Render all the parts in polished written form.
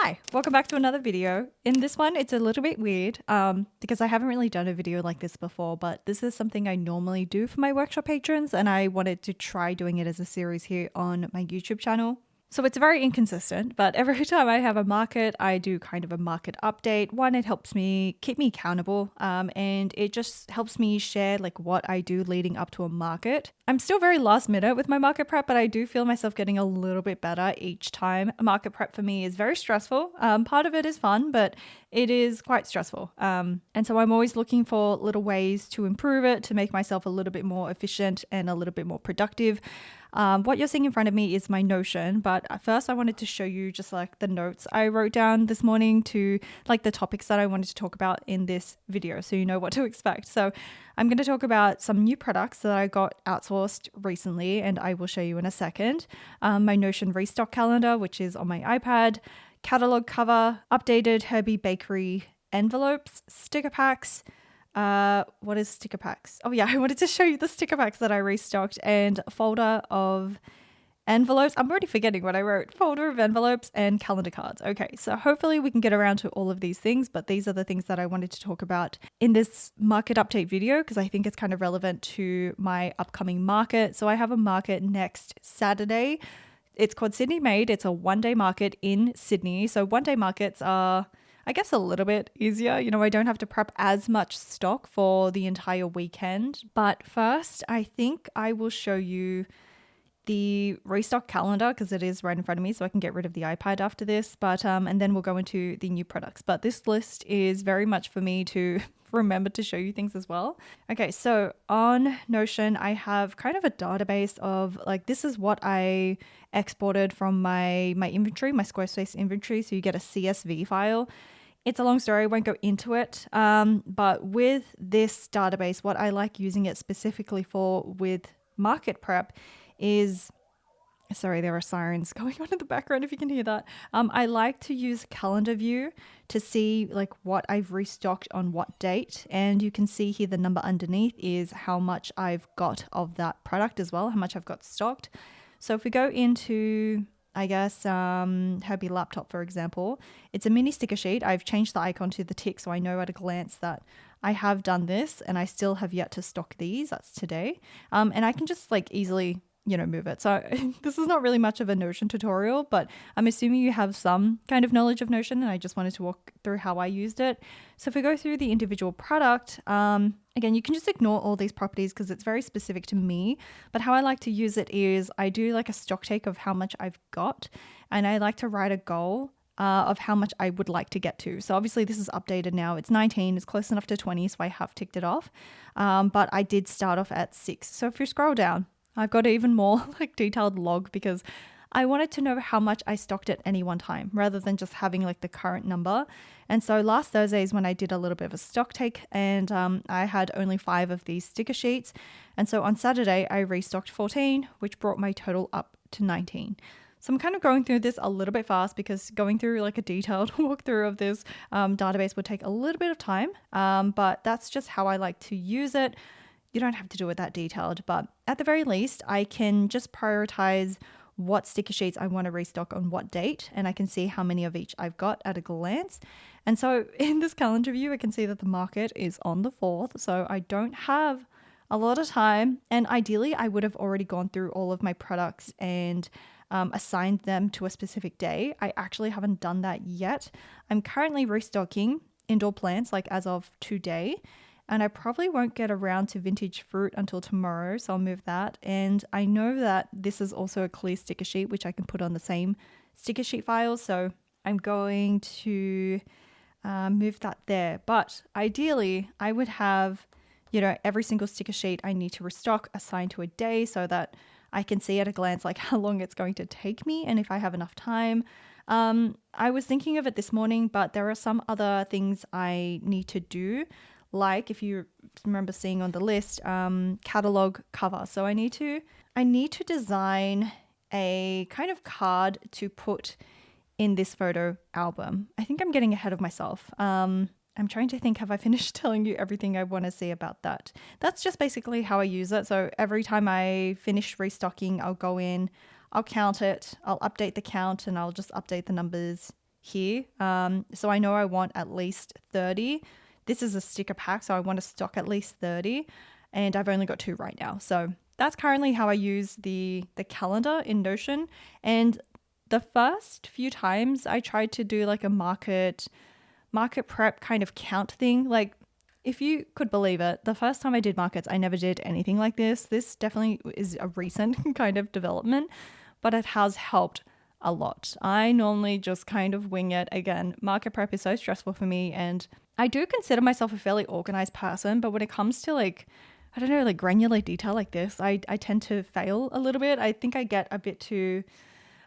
Hi, welcome back to another video. In this one, it's a little bit weird because I haven't really done a video like this before, but this is something I normally do for my workshop patrons, and I wanted to try doing it as a series here on my YouTube channel. So it's very inconsistent, but every time I have a market, I do kind of a market update. One, it helps me keep me accountable, and it just helps me share like what I do leading up to a market. I'm still very last minute with my market prep, but I do feel myself getting a little bit better each time. A market prep for me is very stressful. Part of it is fun, but it is quite stressful. And so I'm always looking for little ways to improve it, to make myself a little bit more efficient and a little bit more productive. What you're seeing in front of me is my Notion, but first I wanted to show you just like the notes I wrote down this morning to like the topics that I wanted to talk about in this video, so you know what to expect. So I'm going to talk about some new products that I got outsourced recently, and I will show you in a second. My Notion restock calendar, which is on my iPad, catalog cover, updated Herbie Bakery envelopes, sticker packs. What is sticker packs? Oh yeah, I wanted to show you the sticker packs that I restocked, and a folder of envelopes. I'm already forgetting what I wrote. Folder of envelopes and calendar cards. Okay, so hopefully we can get around to all of these things, but these are the things that I wanted to talk about in this market update video because I think it's kind of relevant to my upcoming market. So I have a market next Saturday. It's called Sydney Made. It's a one-day market in Sydney. So one-day markets are, I guess, a little bit easier. You know, I don't have to prep as much stock for the entire weekend. But first, I think I will show you the restock calendar because it is right in front of me, so I can get rid of the iPad after this. But and then we'll go into the new products. But this list is very much for me to remember to show you things as well. Okay, so on Notion, I have kind of a database of like, this is what I exported from my inventory, my Squarespace inventory. So you get a CSV file. It's a long story, I won't go into it. But with this database, what I like using it specifically for with market prep is, sorry, there are sirens going on in the background if you can hear that. I like to use calendar view to see like what I've restocked on what date. And you can see here the number underneath is how much I've got of that product as well, how much I've got stocked. So if we go into, I guess, Herbie laptop, for example, it's a mini sticker sheet. I've changed the icon to the tick so I know at a glance that I have done this and I still have yet to stock these. That's today. And I can just like easily, you know, move it. So this is not really much of a Notion tutorial, but I'm assuming you have some kind of knowledge of Notion, and I just wanted to walk through how I used it. So if we go through the individual product, again, you can just ignore all these properties because it's very specific to me, but how I like to use it is I do like a stock take of how much I've got, and I like to write a goal of how much I would like to get to. So obviously this is updated now. It's 19, it's close enough to 20, so I have ticked it off. But I did start off at 6. So if you scroll down, I've got an even more like detailed log because I wanted to know how much I stocked at any one time rather than just having like the current number. And so last Thursday is when I did a little bit of a stock take, and I had only 5 of these sticker sheets. And so on Saturday, I restocked 14, which brought my total up to 19. So I'm kind of going through this a little bit fast because going through like a detailed walkthrough of this database would take a little bit of time, but that's just how I like to use it. You don't have to do it that detailed, but at the very least, I can just prioritize what sticker sheets I want to restock on what date, and I can see how many of each I've got at a glance. And so in this calendar view, I can see that the market is on the 4th, so I don't have a lot of time, and ideally I would have already gone through all of my products and assigned them to a specific day. I actually haven't done that yet. I'm currently restocking indoor plants like as of today, and I probably won't get around to vintage fruit until tomorrow, so I'll move that. And I know that this is also a clear sticker sheet, which I can put on the same sticker sheet file, so I'm going to move that there. But ideally, I would have, you know, every single sticker sheet I need to restock assigned to a day so that I can see at a glance like how long it's going to take me and if I have enough time. I was thinking of it this morning, but there are some other things I need to do. Like if you remember seeing on the list, catalog cover. So I need to design a kind of card to put in this photo album. I think I'm getting ahead of myself. I'm trying to think, have I finished telling you everything I want to say about that? That's just basically how I use it. So every time I finish restocking, I'll go in, I'll count it, I'll update the count, and I'll just update the numbers here. So I know I want at least 30. This is a sticker pack, so I want to stock at least 30, and I've only got 2 right now. So that's currently how I use the calendar in Notion. And the first few times I tried to do like a market prep kind of count thing. Like, if you could believe it, the first time I did markets, I never did anything like this. This definitely is a recent kind of development, but it has helped a lot. I normally just kind of wing it. Again, market prep is so stressful for me, and I do consider myself a fairly organized person, but when it comes to like, I don't know, like granular detail like this, I tend to fail a little bit. I think I get a bit too,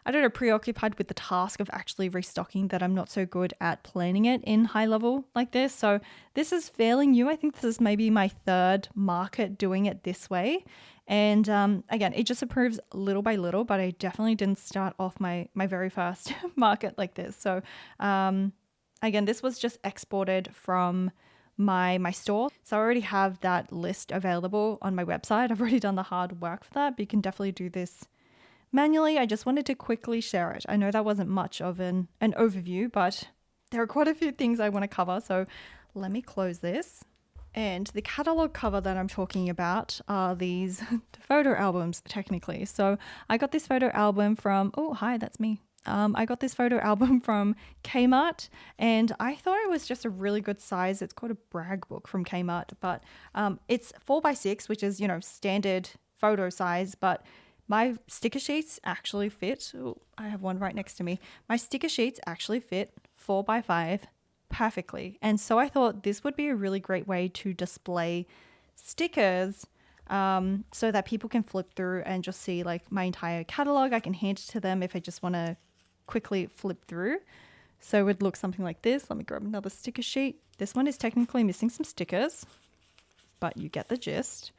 I don't know, preoccupied with the task of actually restocking that I'm not so good at planning it in high level like this. So this is fairly new. I think this is maybe my 3rd market doing it this way. And again, it just improves little by little, but I definitely didn't start off my very first market like this. So again, this was just exported from my store. So I already have that list available on my website. I've already done the hard work for that, but you can definitely do this manually. I just wanted to quickly share it. I know that wasn't much of an overview, but there are quite a few things I want to cover. So let me close this. And the catalog cover that I'm talking about are these photo albums, technically. So I got this photo album from, oh, hi, that's me. I got this photo album from Kmart, and I thought it was just a really good size. It's called a brag book from Kmart, but it's 4x6, which is, standard photo size, but my sticker sheets actually fit. Oh, I have one right next to me. My sticker sheets actually fit 4x5 perfectly. And so I thought this would be a really great way to display stickers so that people can flip through and just see like my entire catalog. I can hand it to them if I just want to quickly flip through. So it would look something like this. Let me grab another sticker sheet. This one is technically missing some stickers, but you get the gist.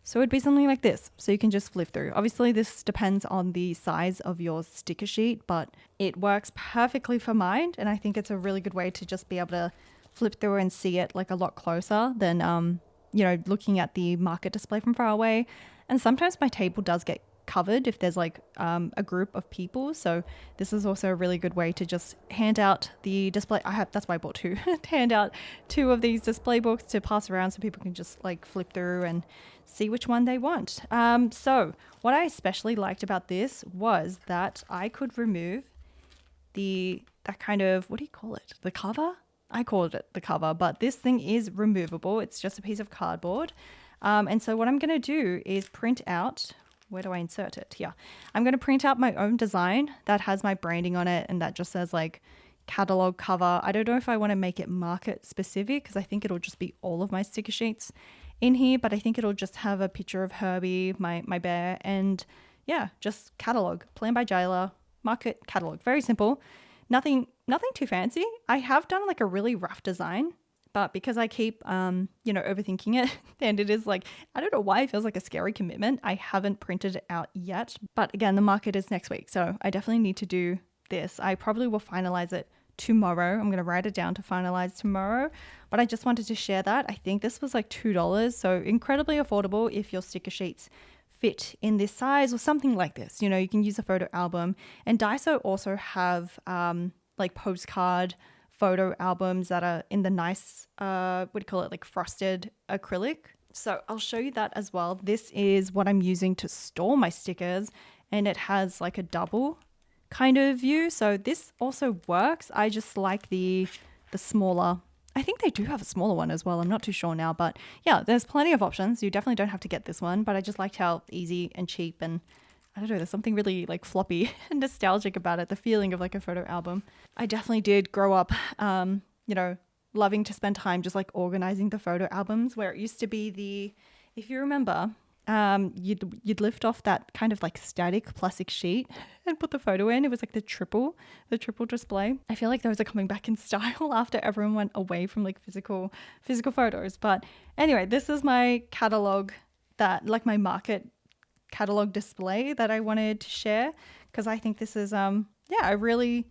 So it'd be something like this. So you can just flip through. Obviously, this depends on the size of your sticker sheet, but it works perfectly for mine. And I think it's a really good way to just be able to flip through and see it like a lot closer than, looking at the market display from far away. And sometimes my table does get covered if there's like a group of people. So this is also a really good way to just hand out the display. That's why I bought 2. Hand out 2 of these display books to pass around so people can just like flip through and see which one they want. So what I especially liked about this was that I could remove that kind of, what do you call it? The cover? I called it the cover, but this thing is removable. It's just a piece of cardboard. And so what I'm going to do is print out, where do I insert it? Here. I'm going to print out my own design that has my branding on it, and that just says like catalog cover. I don't know if I want to make it market specific because I think it'll just be all of my sticker sheets in here, but I think it'll just have a picture of Herbie, my bear, and yeah, just catalog, plan by jailer, market catalog. Very simple. Nothing too fancy. I have done like a really rough design, but because I keep, overthinking it, and it is like, I don't know why it feels like a scary commitment. I haven't printed it out yet, but again, the market is next week. So I definitely need to do this. I probably will finalize it tomorrow. I'm going to write it down to finalize tomorrow, but I just wanted to share that. I think this was like $2. So incredibly affordable if your sticker sheets fit in this size or something like this. You can use a photo album, and Daiso also have like postcard photo albums that are in the nice, like frosted acrylic. So I'll show you that as well. This is what I'm using to store my stickers, and it has like a double kind of view. So this also works. I just like the smaller. I think they do have a smaller one as well. I'm not too sure now, but yeah, there's plenty of options. You definitely don't have to get this one, but I just liked how easy and cheap, and I don't know, there's something really like floppy and nostalgic about it. The feeling of like a photo album. I definitely did grow up, loving to spend time just like organizing the photo albums, where it used to be if you remember, you'd lift off that kind of like static plastic sheet and put the photo in. It was like the triple display. I feel like those are coming back in style after everyone went away from like physical photos. But anyway, this is my catalog, that like my market catalog display that I wanted to share, because I think this is a really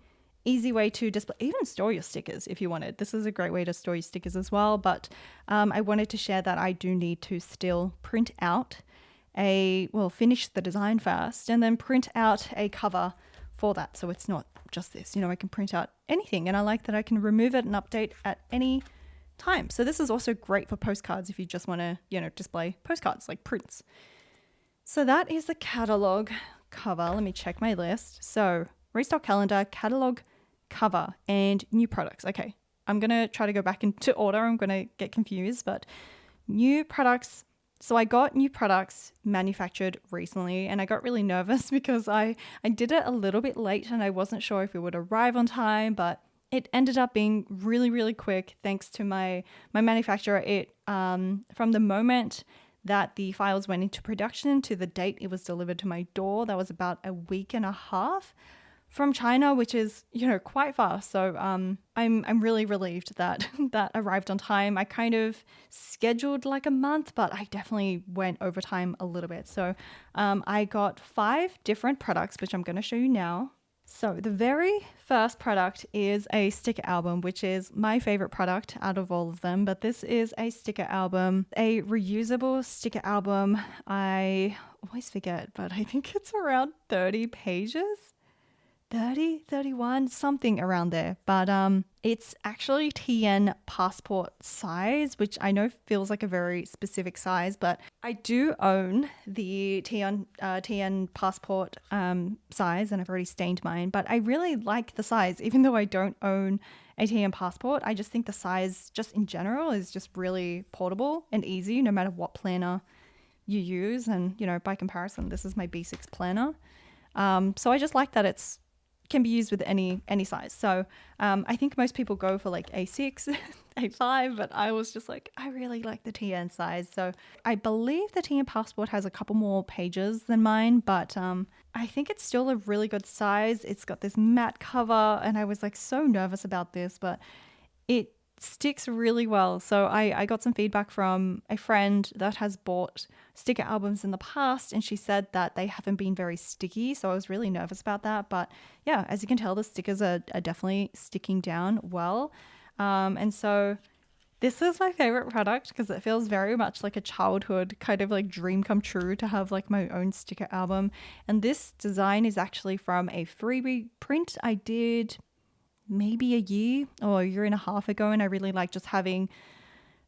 easy way to display, even store your stickers if you wanted. This is a great way to store your stickers as well, but I wanted to share that I do need to still print out finish the design first and then print out a cover for that. So it's not just this, I can print out anything, and I like that I can remove it and update at any time. So this is also great for postcards if you just want to, display postcards like prints. So that is the catalog cover. Let me check my list. So restock calendar, catalog cover, and new products. Okay, I'm going to try to go back into order. I'm going to get confused, but new products. So I got new products manufactured recently, and I got really nervous because I did it a little bit late and I wasn't sure if it would arrive on time, but it ended up being really, really quick thanks to my manufacturer. It from the moment that the files went into production to the date it was delivered to my door, that was about a week and a half from China, which is, quite fast. So I'm really relieved that that arrived on time. I kind of scheduled like a month, but I definitely went over time a little bit. So I got 5 different products, which I'm going to show you now. So the very first product is a sticker album, which is my favorite product out of all of them. But this is a sticker album, a reusable sticker album. I always forget, but I think it's around 30 pages. 30, 31, something around there. But it's actually TN passport size, which I know feels like a very specific size, but I do own the TN passport size, and I've already stained mine. But I really like the size, even though I don't own a TN passport. I just think the size, just in general, is just really portable and easy, no matter what planner you use. And, by comparison, this is my B6 planner. So I just like that it's can be used with any size. So I think most people go for like A6, A5, but I was just like, I really like the TN size. So I believe the TN passport has a couple more pages than mine, but I think it's still a really good size. It's got this matte cover, and I was like so nervous about this, but it sticks really well. So I got some feedback from a friend that has bought sticker albums in the past, and she said that they haven't been very sticky. So I was really nervous about that. But yeah, as you can tell, the stickers are definitely sticking down well. And so this is my favorite product because it feels very much like a childhood kind of like dream come true to have like my own sticker album. And this design is actually from a freebie print I did maybe a year or a year and a half ago, and I really like just having,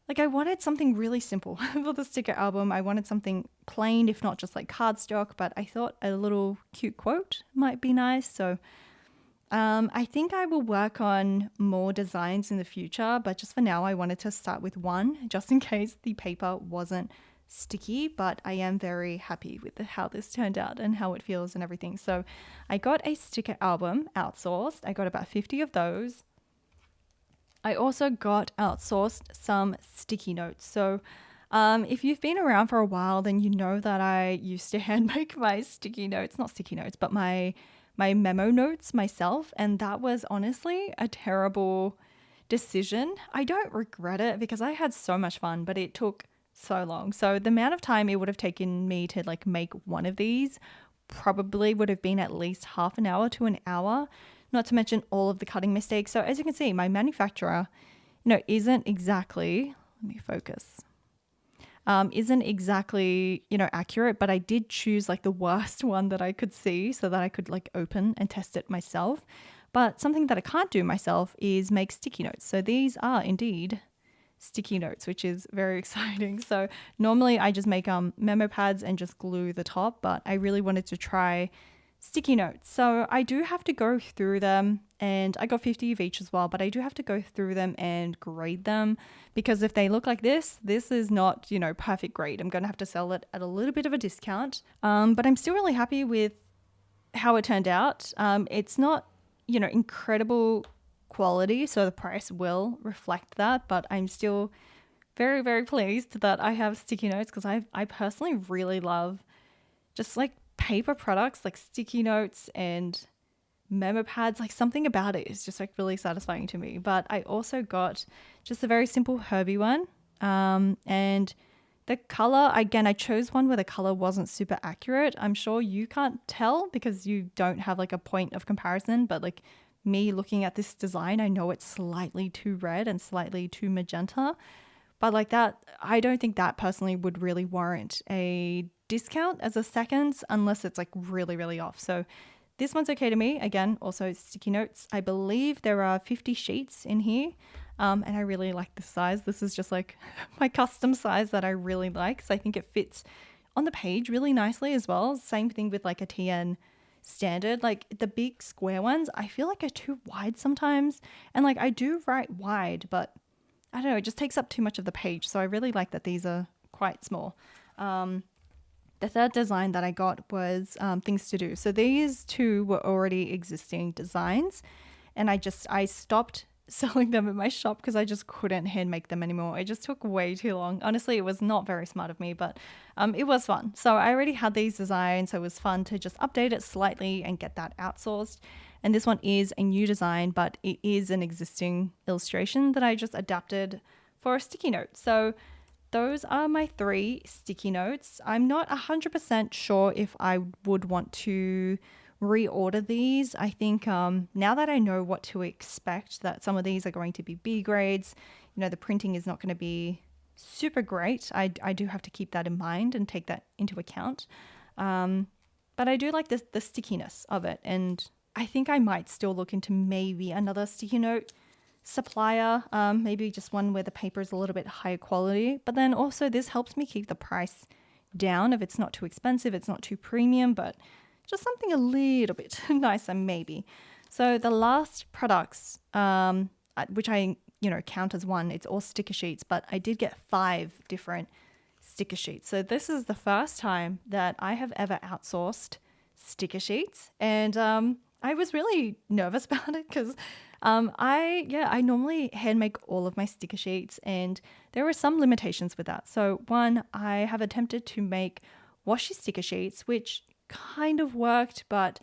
like, I wanted something really simple for the sticker album. I wanted something plain, if not just like cardstock, but I thought a little cute quote might be nice. So I think I will work on more designs in the future, but just for now I wanted to start with one just in case the paper wasn't sticky. But I am very happy with how this turned out and how it feels and everything. So I got a sticker album outsourced. I got about 50 of those. I also got outsourced some sticky notes. So if you've been around for a while, then you know that I used to hand make my sticky notes, not sticky notes, but my memo notes myself. And that was honestly a terrible decision. I don't regret it because I had so much fun, but it took so long. So the amount of time it would have taken me to like make one of these probably would have been at least half an hour to an hour, not to mention all of the cutting mistakes. So as you can see, my manufacturer, isn't exactly, let me focus, isn't exactly, accurate, but I did choose like the worst one that I could see so that I could like open and test it myself. But something that I can't do myself is make sticky notes. So these are indeed sticky notes, which is very exciting. So normally I just make memo pads and just glue the top, but I really wanted to try sticky notes. So I do have to go through them, and I got 50 of each as well, but I do have to go through them and grade them, because if they look like this is not, perfect grade. I'm going to have to sell it at a little bit of a discount. But I'm still really happy with how it turned out. It's not, incredible quality, so the price will reflect that, but I'm still very, very pleased that I have sticky notes because I personally really love just like paper products like sticky notes and memo pads. Like something about it is just like really satisfying to me. But I also got just a very simple Herbie one, and the color, again, I chose one where the color wasn't super accurate. I'm sure you can't tell because you don't have like a point of comparison, but like me looking at this design, I know it's slightly too red and slightly too magenta, but like that, I don't think that personally would really warrant a discount as a second unless it's like really, really off. So This one's okay to me. Again, also sticky notes. I believe there are 50 sheets in here. And I really like this size. This is just like my custom size that I really like. So I think it fits on the page really nicely as well. Same thing with like a TN standard. Like the big square ones, I feel like are too wide sometimes. And like I do write wide, but I don't know, it just takes up too much of the page. So I really like that these are quite small. The third design that I got was things to do. So these two were already existing designs, and I stopped selling them in my shop because I just couldn't hand make them anymore. It just took way too long. Honestly, it was not very smart of me, but it was fun. So I already had these designs, so it was fun to just update it slightly and get that outsourced. And this one is a new design, but it is an existing illustration that I just adapted for a sticky note. So those are my 3 sticky notes. I'm not 100% sure if I would want to reorder these. I think now that I know what to expect, that some of these are going to be B grades, the printing is not going to be super great. I do have to keep that in mind and take that into account. But I do like the stickiness of it. And I think I might still look into maybe another sticky note supplier, maybe just one where the paper is a little bit higher quality. But then also this helps me keep the price down if it's not too expensive, it's not too premium, but just something a little bit nicer maybe. So the last products, which I count as one, it's all sticker sheets, but I did get 5 different sticker sheets. So this is the first time that I have ever outsourced sticker sheets, and I was really nervous about it because I normally hand make all of my sticker sheets, and there are some limitations with that. So one, I have attempted to make washi sticker sheets, which kind of worked, but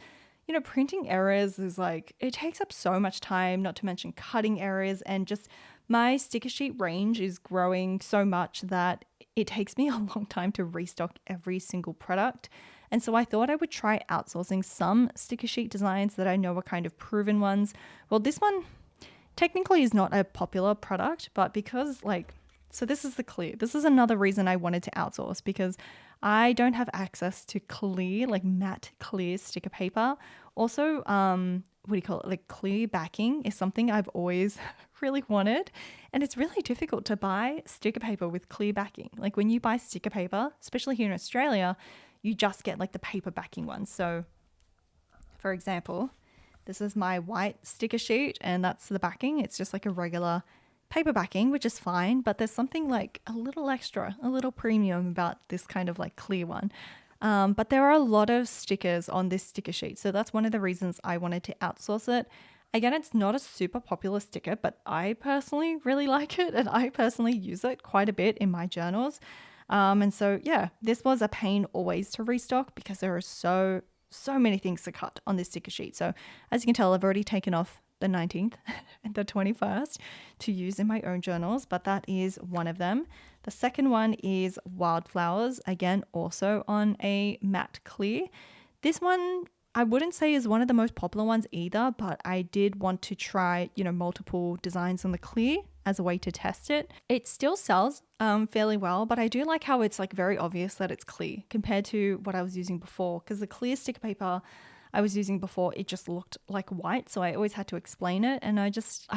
printing errors is like, it takes up so much time, not to mention cutting errors, and just my sticker sheet range is growing so much that it takes me a long time to restock every single product. And so I thought I would try outsourcing some sticker sheet designs that I know are kind of proven ones. Well, this one technically is not a popular product, but because so this is the clear. This is another reason I wanted to outsource, because I don't have access to clear, like matte clear sticker paper. Also, what do you call it? Like clear backing is something I've always really wanted. And it's really difficult to buy sticker paper with clear backing. Like when you buy sticker paper, especially here in Australia, you just get like the paper backing ones. So for example, this is my white sticker sheet and that's the backing. It's just like a regular paper backing, which is fine, but there's something like a little extra, a little premium about this kind of like clear one. But there are a lot of stickers on this sticker sheet. So that's one of the reasons I wanted to outsource it. Again, it's not a super popular sticker, but I personally really like it and I personally use it quite a bit in my journals. And so, yeah, this was a pain always to restock because there are so many things to cut on this sticker sheet. So as you can tell, I've already taken off the 19th and the 21st to use in my own journals, but that is one of them. The second one is wildflowers, again, also on a matte clear. This one I wouldn't say is one of the most popular ones either, but I did want to try, multiple designs on the clear as a way to test it. It still sells fairly well, but I do like how it's like very obvious that it's clear compared to what I was using before, because the clear sticker paper I was using before, it just looked like white. So I always had to explain it. And I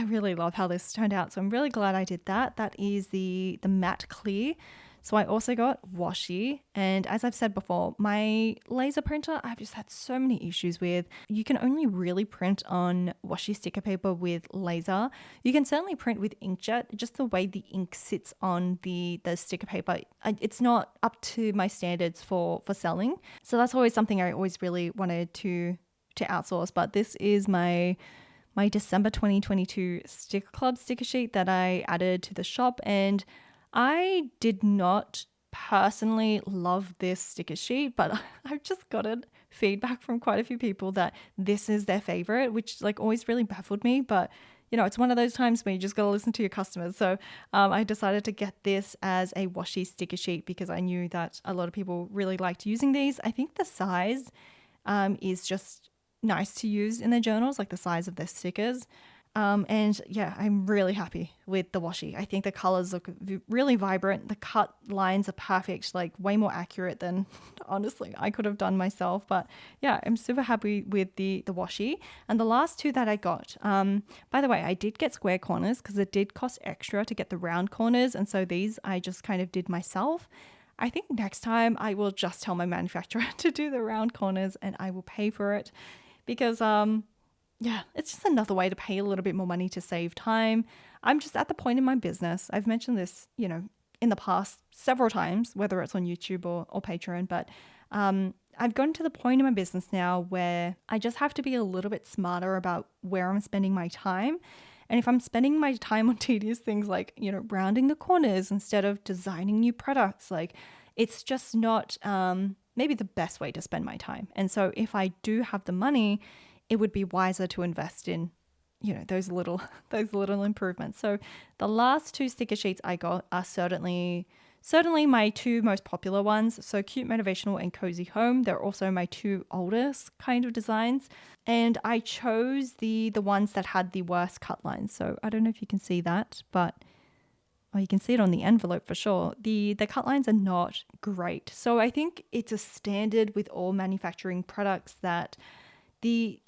really love how this turned out. So I'm really glad I did that. That is the matte clear. So I also got washi. And as I've said before, my laser printer, I've just had so many issues with. You can only really print on washi sticker paper with laser. You can certainly print with inkjet, just the way the ink sits on the sticker paper. It's not up to my standards for selling. So that's always something I always really wanted to outsource. But this is my December 2022 Sticker Club sticker sheet that I added to the shop, and I did not personally love this sticker sheet, but I've just gotten feedback from quite a few people that this is their favorite, which like always really baffled me. But it's one of those times where you just got to listen to your customers. So I decided to get this as a washi sticker sheet because I knew that a lot of people really liked using these. I think the size is just nice to use in their journals, like the size of their stickers. And yeah, I'm really happy with the washi. I think the colors look really vibrant. The cut lines are perfect, like way more accurate than honestly I could have done myself. But yeah, I'm super happy with the washi. And the last two that I got, by the way, I did get square corners because it did cost extra to get the round corners. And so these I just kind of did myself. I think next time I will just tell my manufacturer to do the round corners and I will pay for it because yeah, it's just another way to pay a little bit more money to save time. I'm just at the point in my business. I've mentioned this, in the past several times, whether it's on YouTube or Patreon, but I've gotten to the point in my business now where I just have to be a little bit smarter about where I'm spending my time. And if I'm spending my time on tedious things like, rounding the corners instead of designing new products, like it's just not maybe the best way to spend my time. And so if I do have the money, it would be wiser to invest in, those little improvements. So the last two sticker sheets I got are certainly my two most popular ones. So Cute Motivational and Cozy Home. They're also my two oldest kind of designs. And I chose the ones that had the worst cut lines. So I don't know if you can see that, but you can see it on the envelope for sure. The cut lines are not great. So I think it's a standard with all manufacturing products that the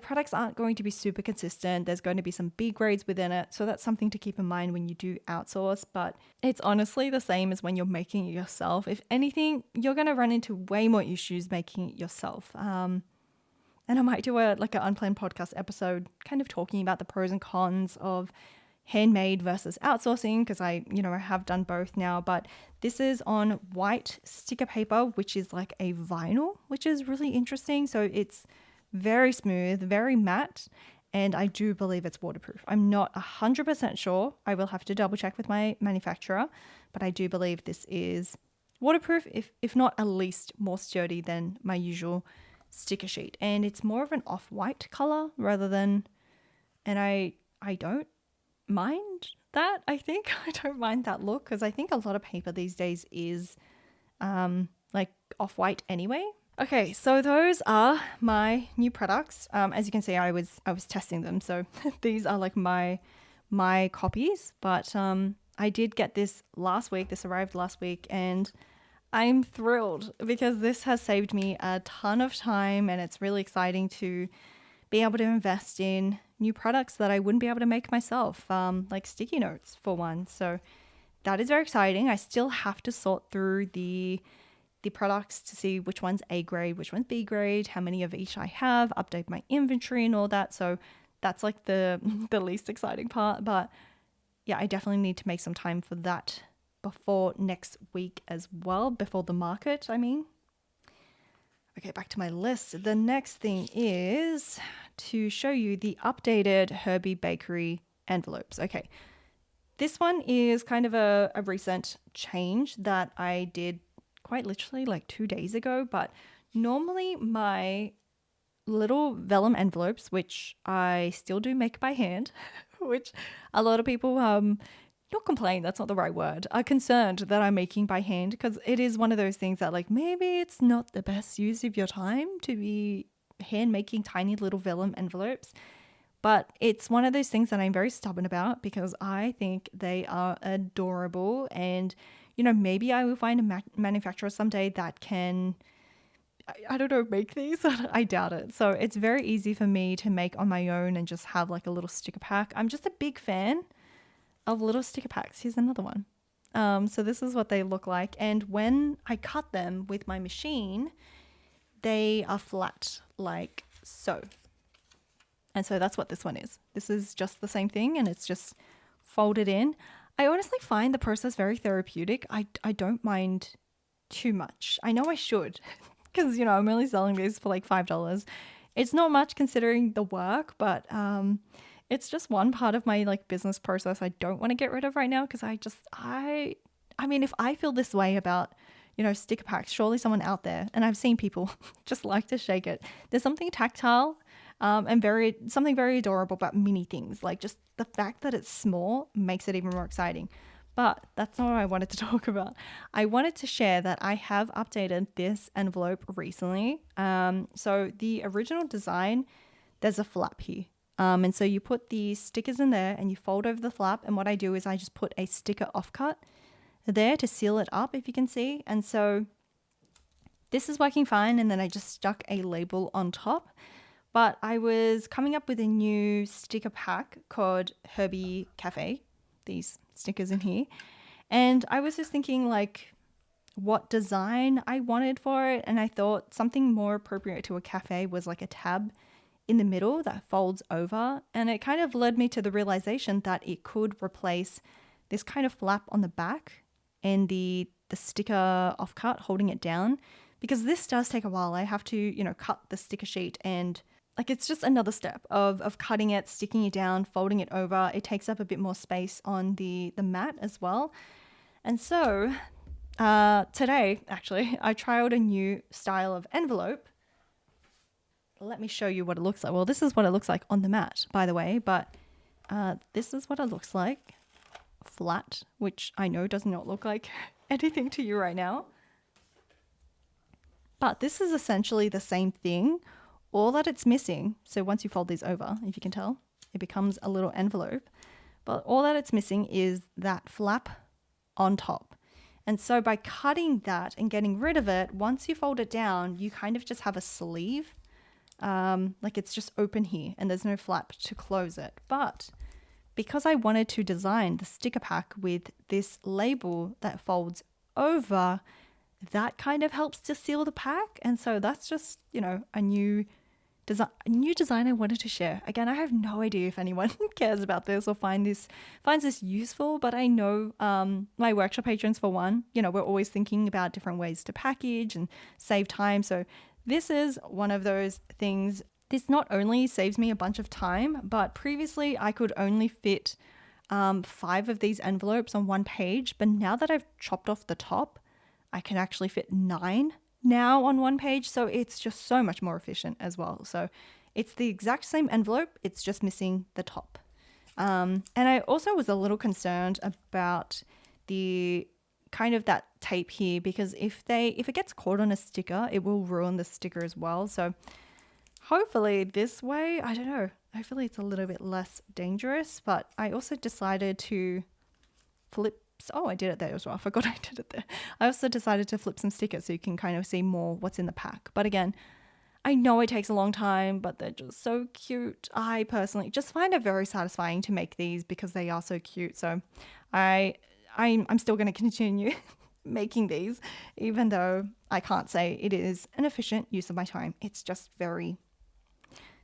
products aren't going to be super consistent. There's going to be some B grades within it. So that's something to keep in mind when you do outsource. But it's honestly the same as when you're making it yourself. If anything, you're going to run into way more issues making it yourself. And I might do an unplanned podcast episode kind of talking about the pros and cons of handmade versus outsourcing because I have done both now. But this is on white sticker paper, which is like a vinyl, which is really interesting. So it's very smooth, very matte, and I do believe it's waterproof. I'm not 100% sure. I will have to double check with my manufacturer, but I do believe this is waterproof, if not at least more sturdy than my usual sticker sheet. And it's more of an off-white color rather than, and I don't mind that, I think. I don't mind that look because I think a lot of paper these days is like off-white anyway. Okay, so those are my new products. As you can see, I was testing them, so these are like my copies. But I did get this last week. This arrived last week, and I'm thrilled because this has saved me a ton of time, and it's really exciting to be able to invest in new products that I wouldn't be able to make myself, like sticky notes for one. So that is very exciting. I still have to sort through the products to see which one's A grade, which one's B grade, how many of each I have, update my inventory and all that. So that's like the least exciting part. But yeah, I definitely need to make some time for that before next week as well, before the market, I mean. Okay, back to my list. The next thing is to show you the updated Herbie Bakery envelopes. Okay, this one is kind of a recent change that I did quite literally like 2 days ago, but normally my little vellum envelopes, which I still do make by hand, which a lot of people not complain, that's not the right word, are concerned that I'm making by hand because it is one of those things that like maybe it's not the best use of your time to be hand making tiny little vellum envelopes. But it's one of those things that I'm very stubborn about because I think they are adorable. And, maybe I will find a manufacturer someday that can, I don't know, make these. I doubt it. So it's very easy for me to make on my own and just have like a little sticker pack. I'm just a big fan of little sticker packs. Here's another one. So this is what they look like. And when I cut them with my machine, they are flat like so. And so that's what this one is. This is just the same thing and it's just folded in. I honestly find the process very therapeutic. I don't mind too much. I know I should because, I'm only selling these for like $5. It's not much considering the work, but it's just one part of my like business process I don't want to get rid of right now because I mean, if I feel this way about, sticker packs, surely someone out there, and I've seen people just like to shake it. There's something tactile and something very adorable about mini things. Like just the fact that it's small makes it even more exciting. But that's not what I wanted to talk about. I wanted to share that I have updated this envelope recently. So the original design, there's a flap here. And so you put the stickers in there and you fold over the flap. And what I do is I just put a sticker offcut there to seal it up, if you can see. And so this is working fine. And then I just stuck a label on top. But I was coming up with a new sticker pack called Herbie Cafe, these stickers in here. And I was just thinking like what design I wanted for it. And I thought something more appropriate to a cafe was like a tab in the middle that folds over. And it kind of led me to the realization that it could replace this kind of flap on the back and the sticker offcut holding it down. Because this does take a while. I have to, cut the sticker sheet and like it's just another step of cutting it, sticking it down, folding it over. It takes up a bit more space on the mat as well. And so today, actually, I trialed a new style of envelope. Let me show you what it looks like. Well, this is what it looks like on the mat, by the way, but this is what it looks like flat, which I know does not look like anything to you right now. But this is essentially the same thing. All that it's missing, so once you fold these over, if you can tell, it becomes a little envelope. But all that it's missing is that flap on top. And so by cutting that and getting rid of it, once you fold it down, you kind of just have a sleeve. Like it's just open here and there's no flap to close it. But because I wanted to design the sticker pack with this label that folds over, that kind of helps to seal the pack. And so that's just, a new design I wanted to share. Again, I have no idea if anyone cares about this or finds this useful, but I know my workshop patrons, for one, we're always thinking about different ways to package and save time. So this is one of those things. This not only saves me a bunch of time, but previously I could only fit 5 of these envelopes on one page. But now that I've chopped off the top, I can actually fit 9 now on one page. So it's just so much more efficient as well. So it's the exact same envelope. It's just missing the top. And I also was a little concerned about the kind of that tape here, because if it gets caught on a sticker, it will ruin the sticker as well. So hopefully this way, I don't know, hopefully it's a little bit less dangerous. But I also decided to flip. Oh, I did it there as well. I forgot I did it there. I also decided to flip some stickers so you can kind of see more what's in the pack. But again, I know it takes a long time, but they're just so cute. I personally just find it very satisfying to make these because they are so cute. So I'm still going to continue making these, even though I can't say it is an efficient use of my time. It's just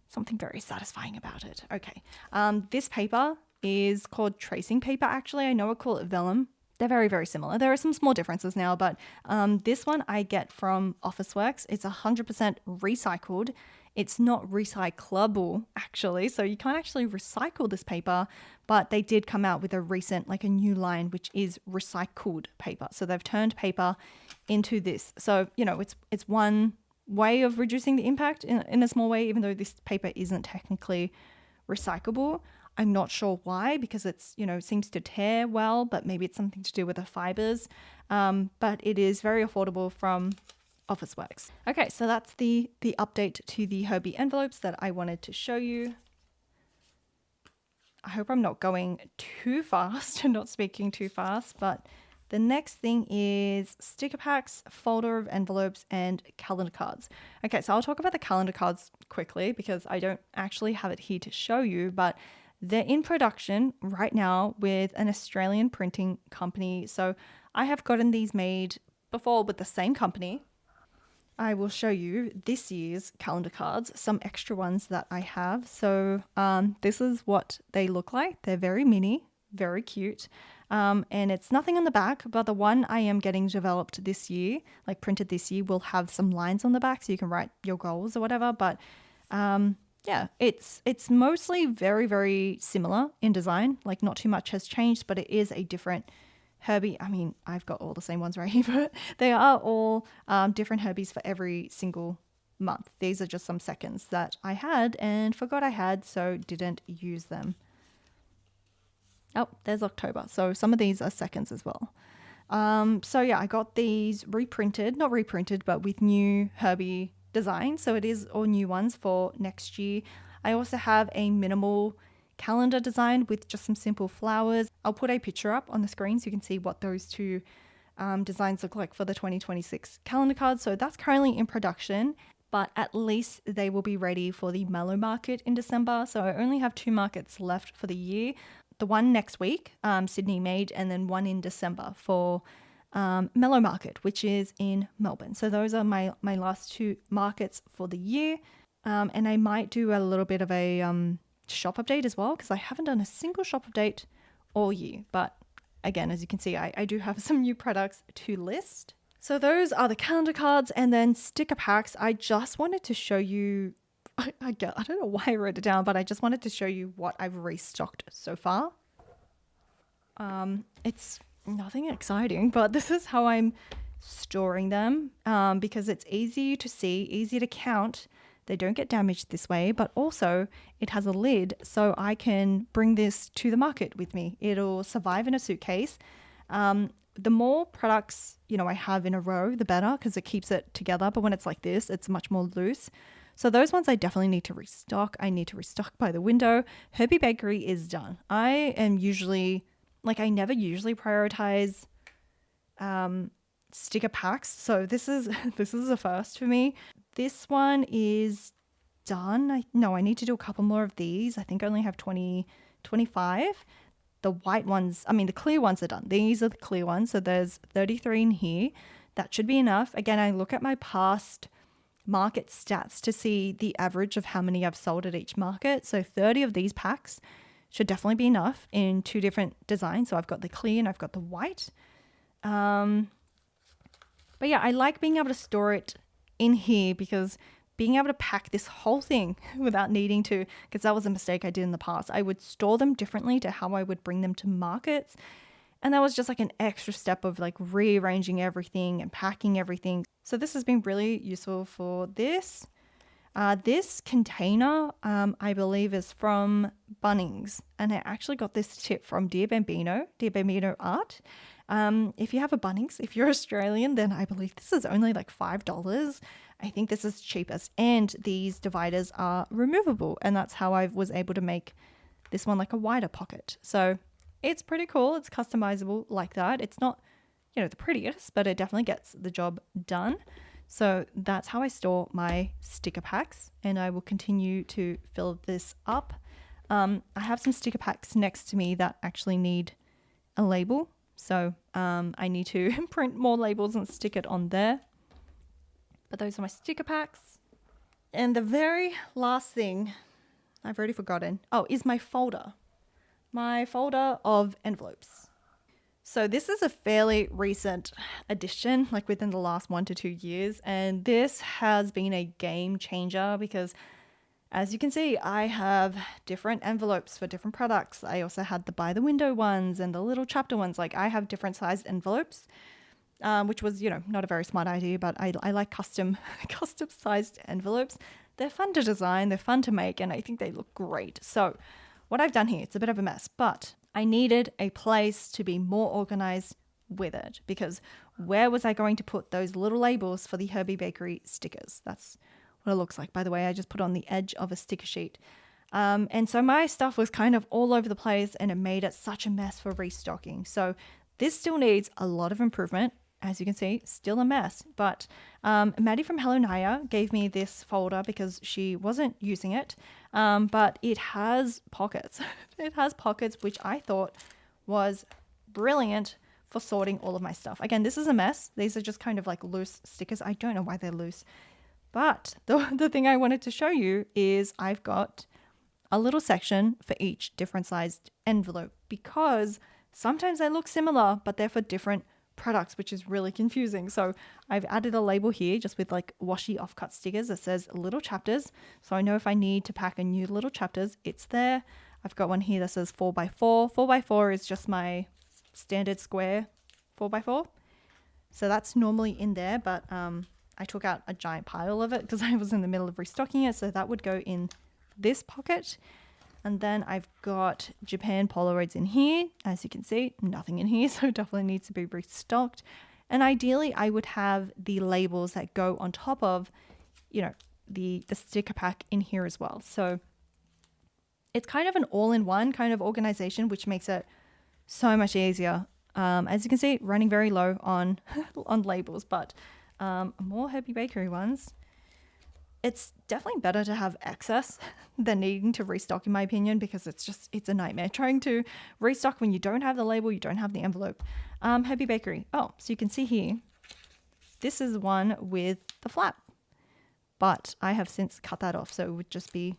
something very satisfying about it. Okay. This paper is called tracing paper. Actually, I know I call it vellum. They're very, very similar. There are some small differences now, but this one I get from Officeworks. It's 100% recycled. It's not recyclable, actually. So you can't actually recycle this paper, but they did come out with a new line, which is recycled paper. So they've turned paper into this. So, it's one way of reducing the impact in a small way, even though this paper isn't technically recyclable. I'm not sure why, because it's, seems to tear well, but maybe it's something to do with the fibers. But it is very affordable from Officeworks. Okay, so that's the update to the Herbie envelopes that I wanted to show you. I hope I'm not going too fast and not speaking too fast, but the next thing is sticker packs, folder of envelopes, and calendar cards. Okay, so I'll talk about the calendar cards quickly because I don't actually have it here to show you, but they're in production right now with an Australian printing company. So I have gotten these made before with the same company. I will show you this year's calendar cards, some extra ones that I have. So this is what they look like. They're very mini, very cute. And it's nothing on the back, but the one I am getting developed this year, like printed this year, will have some lines on the back so you can write your goals or whatever. But yeah, it's mostly very, very similar in design. Like not too much has changed, but it is a different Herbie. I mean, I've got all the same ones right here, but they are all different Herbies for every single month. These are just some seconds that I had and forgot I had, so didn't use them. Oh, there's October. So some of these are seconds as well. So yeah, I got these not reprinted, but with new Herbie design. So it is all new ones for next year. I also have a minimal calendar design with just some simple flowers. I'll put a picture up on the screen so you can see what those two designs look like for the 2026 calendar cards. So that's currently in production, but at least they will be ready for the Mellow Market in December. So I only have 2 markets left for the year. The one next week, Sydney made, and then one in December for Mellow Market, which is in Melbourne. So those are my last 2 markets for the year. And I might do a little bit of a shop update as well, because I haven't done a single shop update all year. But again, as you can see, I do have some new products to list. So those are the calendar cards, and then sticker packs. I just wanted to show you, I don't know why I wrote it down, but I just wanted to show you what I've restocked so far. It's nothing exciting, but this is how I'm storing them, because it's easy to see, easy to count. They don't get damaged this way, but also it has a lid so I can bring this to the market with me. It'll survive in a suitcase. The more products, I have in a row, the better, because it keeps it together. But when it's like this, it's much more loose. So those ones I definitely need to restock. I need to restock by the window. Herbie Bakery is done. I am usually, I never usually prioritize sticker packs. So this is the first for me. This one is done. I need to do a couple more of these. I think I only have 25. The white ones, the clear ones are done. These are the clear ones. So there's 33 in here. That should be enough. Again, I look at my past market stats to see the average of how many I've sold at each market. So 30 of these packs should definitely be enough in 2 different designs. So I've got the clear and I've got the white. But yeah, I like being able to store it in here, because being able to pack this whole thing without needing to, because that was a mistake I did in the past. I would store them differently to how I would bring them to markets. And that was just an extra step of rearranging everything and packing everything. So this has been really useful for this. This container, I believe, is from Bunnings. And I actually got this tip from Dear Bambino Art. If you have a Bunnings, if you're Australian, then I believe this is only $5. I think this is cheapest. And these dividers are removable. And that's how I was able to make this one a wider pocket. So it's pretty cool. It's customizable like that. It's not, the prettiest, but it definitely gets the job done. So that's how I store my sticker packs, and I will continue to fill this up. I have some sticker packs next to me that actually need a label. So I need to print more labels and stick it on there. But those are my sticker packs. And the very last thing I've already forgotten, is my folder. My folder of envelopes. So this is a fairly recent addition, within the last 1 to 2 years. And this has been a game changer because, as you can see, I have different envelopes for different products. I also had the by the window ones and the little chapter ones. I have different sized envelopes, which was, not a very smart idea, but I like custom sized envelopes. They're fun to design, they're fun to make, and I think they look great. So what I've done here, it's a bit of a mess, but I needed a place to be more organized with it, because where was I going to put those little labels for the Herbie Bakery stickers? That's what it looks like. By the way, I just put on the edge of a sticker sheet. And so my stuff was kind of all over the place, and it made it such a mess for restocking. So this still needs a lot of improvement. As you can see, still a mess. But Maddie from Hello Naya gave me this folder because she wasn't using it. But it has pockets. It has pockets, which I thought was brilliant for sorting all of my stuff. Again, this is a mess. These are just kind of loose stickers. I don't know why they're loose. But the thing I wanted to show you is I've got a little section for each different sized envelope, because sometimes they look similar, but they're for different products, which is really confusing. So I've added a label here just with washi offcut stickers that says little chapters. So I know if I need to pack a new little chapters, it's there. I've got one here that says 4x4. 4x4 is just my standard square 4x4. So that's normally in there, but I took out a giant pile of it because I was in the middle of restocking it. So that would go in this pocket. And then I've got Japan Polaroids in here. As you can see, nothing in here, so definitely needs to be restocked. And ideally, I would have the labels that go on top of, the sticker pack in here as well. So It's kind of an all-in-one kind of organization, which makes it so much easier. As you can see, running very low on on labels, but more Herbie Bakery ones. It's definitely better to have excess than needing to restock, in my opinion, because it's a nightmare trying to restock when you don't have the label, you don't have the envelope. Herbie Bakery. Oh, so you can see here, this is one with the flap, but I have since cut that off, so it would just be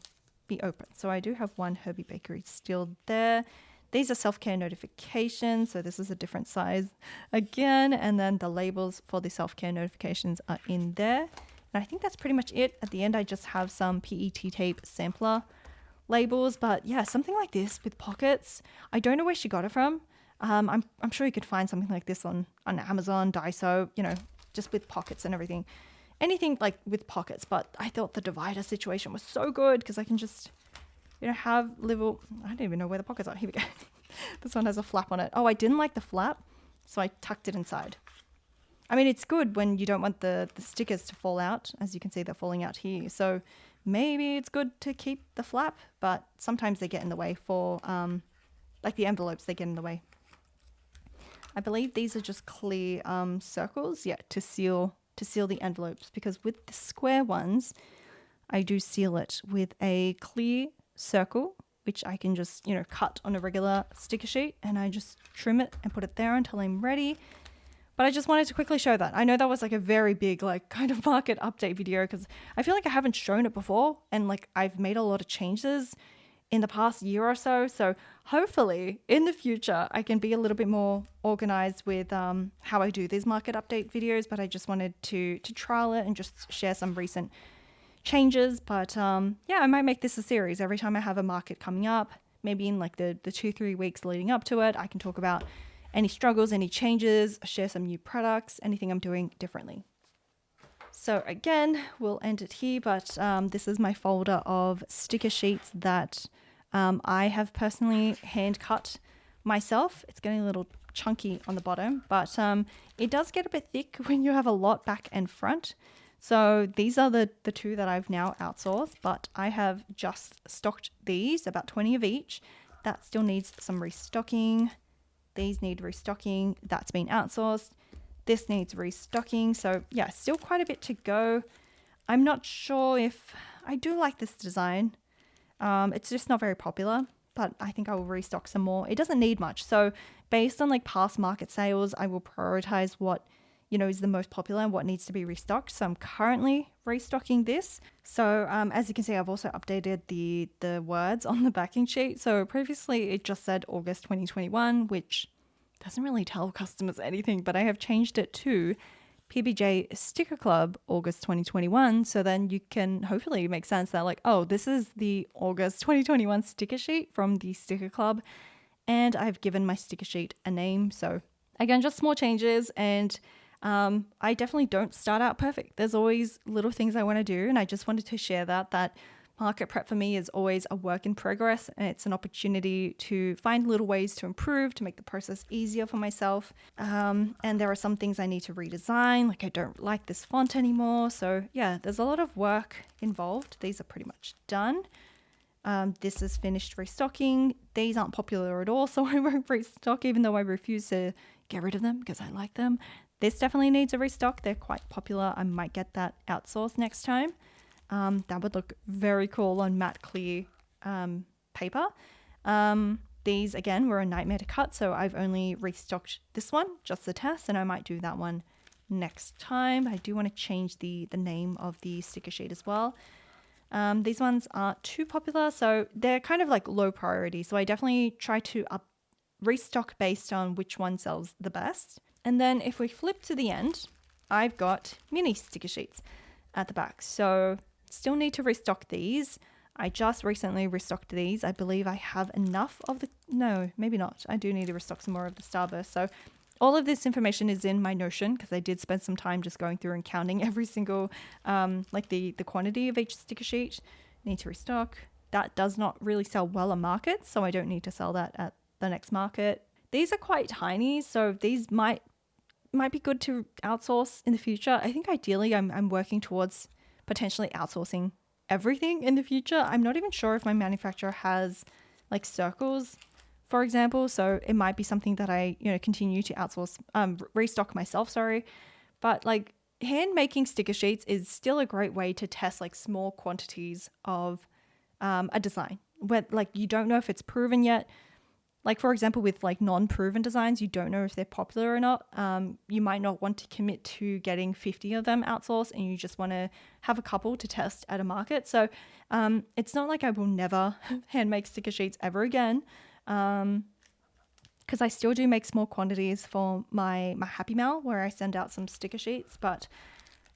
open. So I do have one Herbie Bakery still there. These are self-care notifications, so this is a different size again, and then the labels for the self-care notifications are in there. And I think that's pretty much it. At the end, I just have some PET tape sampler labels, but yeah, something like this with pockets. I don't know where she got it from. I'm sure you could find something like this on Amazon, Daiso, you know, just with pockets and everything. Anything like with pockets, but I thought the divider situation was so good because I can just, you know, have little, I don't even know where the pockets are. Here we go. This one has a flap on it. Oh, I didn't like the flap, so I tucked it inside. I mean, it's good when you don't want the stickers to fall out. As you can see, they're falling out here. So maybe it's good to keep the flap, but sometimes they get in the way for, like the envelopes, they get in the way. I believe these are just clear circles, yeah, to seal the envelopes, because with the square ones, I do seal it with a clear circle, which I can just, you know, cut on a regular sticker sheet, and I just trim it and put it there until I'm ready. But I just wanted to quickly show that. I know that was like a very big, like, kind of market update video, because I feel like I haven't shown it before, and like I've made a lot of changes in the past year or so. So hopefully in the future, I can be a little bit more organized with how I do these market update videos. But I just wanted to trial it and just share some recent changes. But yeah, I might make this a series every time I have a market coming up. Maybe in like the 2-3 weeks leading up to it, I can talk about any struggles, any changes, share some new products, anything I'm doing differently. So again, we'll end it here, but this is my folder of sticker sheets that I have personally hand cut myself. It's getting a little chunky on the bottom, but it does get a bit thick when you have a lot back and front. So these are the two that I've now outsourced, but I have just stocked these, about 20 of each. That still needs some restocking. These need restocking. That's been outsourced. This needs restocking. So yeah, still quite a bit to go. I'm not sure if I do like this design. It's just not very popular, but I think I will restock some more. It doesn't need much. So based on like past market sales, I will prioritize what, you know, is the most popular and what needs to be restocked. So I'm currently restocking this. So as you can see, I've also updated the words on the backing sheet. So previously it just said August 2021, which doesn't really tell customers anything, but I have changed it to PBJ Sticker Club August 2021. So then you can hopefully make sense that like, oh, this is the August 2021 sticker sheet from the Sticker Club. And I've given my sticker sheet a name. So again, just small changes, and I definitely don't start out perfect. There's always little things I want to do, and I just wanted to share that market prep for me is always a work in progress, and it's an opportunity to find little ways to improve, to make the process easier for myself. And there are some things I need to redesign, like I don't like this font anymore. So yeah, there's a lot of work involved. These are pretty much done. This is finished restocking. These aren't popular at all, so I won't restock, even though I refuse to get rid of them because I like them. This definitely needs a restock. They're quite popular. I might get that outsourced next time. That would look very cool on matte clear paper. These, again, were a nightmare to cut, so I've only restocked this one, just the test, and I might do that one next time. I do want to change the name of the sticker sheet as well. These ones aren't too popular, so they're kind of like low priority. So I definitely try to restock based on which one sells the best. And then if we flip to the end, I've got mini sticker sheets at the back. So still need to restock these. I just recently restocked these. I believe I have enough of the, no, maybe not. I do need to restock some more of the Starburst. So all of this information is in my Notion, because I did spend some time just going through and counting every single, like the quantity of each sticker sheet. Need to restock. That does not really sell well at markets, so I don't need to sell that at the next market. These are quite tiny, so these might be good to outsource in the future. I think ideally I'm working towards potentially outsourcing everything in the future. I'm not even sure if my manufacturer has like circles, for example. So it might be something that I, continue to outsource, restock myself, sorry. But like hand making sticker sheets is still a great way to test like small quantities of a design where like you don't know if it's proven yet. Like, for example, with like non-proven designs, you don't know if they're popular or not. You might not want to commit to getting 50 of them outsourced, and you just want to have a couple to test at a market. So it's not like I will never hand make sticker sheets ever again, because I still do make small quantities for my Happy Mail where I send out some sticker sheets. But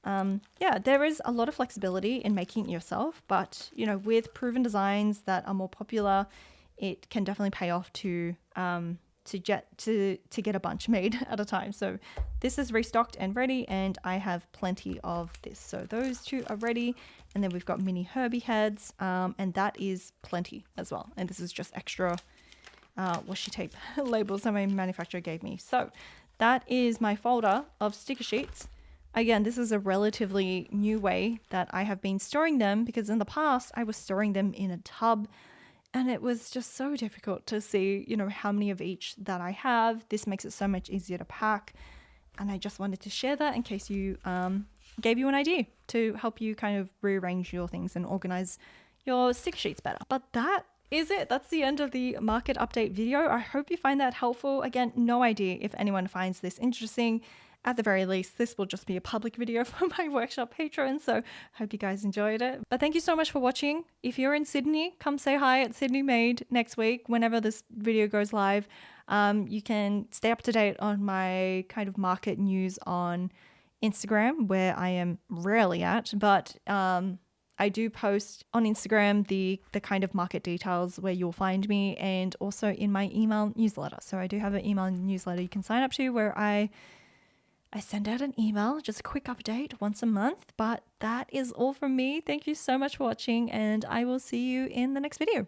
yeah, there is a lot of flexibility in making it yourself. But, with proven designs that are more popular, it can definitely pay off to get a bunch made at a time. So this is restocked and ready, and I have plenty of this. So those two are ready, and then we've got mini Herbie heads, and that is plenty as well. And this is just extra washi tape labels that my manufacturer gave me. So that is my folder of sticker sheets. Again, this is a relatively new way that I have been storing them, because in the past I was storing them in a tub. And it was just so difficult to see, how many of each that I have. This makes it so much easier to pack. And I just wanted to share that in case you gave you an idea to help you kind of rearrange your things and organize your sticker sheets better. But that is it. That's the end of the market update video. I hope you find that helpful. Again, no idea if anyone finds this interesting. At the very least, this will just be a public video for my workshop patrons, so hope you guys enjoyed it. But thank you so much for watching. If you're in Sydney, come say hi at Sydney Made next week whenever this video goes live. You can stay up to date on my kind of market news on Instagram, where I am rarely at, but I do post on Instagram the kind of market details where you'll find me, and also in my email newsletter. So I do have an email newsletter you can sign up to where I send out an email, just a quick update once a month. But that is all from me. Thank you so much for watching, and I will see you in the next video.